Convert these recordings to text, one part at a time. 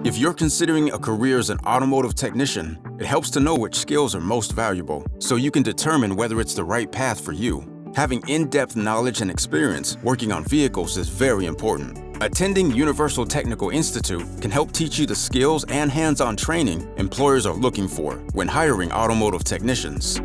If you're considering a career as an automotive technician, it helps to know which skills are most valuable so you can determine whether it's the right path for you. Having in-depth knowledge and experience working on vehicles is very important. Attending Universal Technical Institute can help teach you the skills and hands-on training employers are looking for when hiring automotive technicians.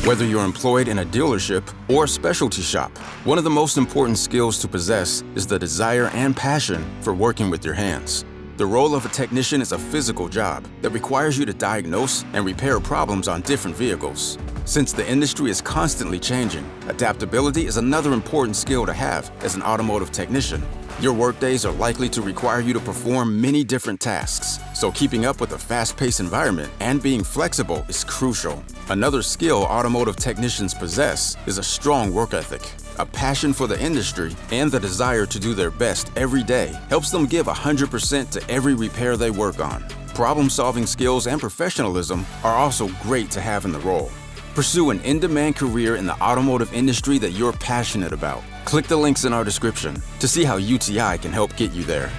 Whether you're employed in a dealership or a specialty shop, one of the most important skills to possess is the desire and passion for working with your hands. The role of a technician is a physical job that requires you to diagnose and repair problems on different vehicles. Since the industry is constantly changing, adaptability is another important skill to have as an automotive technician. Your workdays are likely to require you to perform many different tasks, so keeping up with a fast-paced environment and being flexible is crucial. Another skill automotive technicians possess is a strong work ethic. A passion for the industry and the desire to do their best every day helps them give 100% to every repair they work on. Problem-solving skills and professionalism are also great to have in the role. Pursue an in-demand career in the automotive industry that you're passionate about. Click the links in our description to see how UTI can help get you there.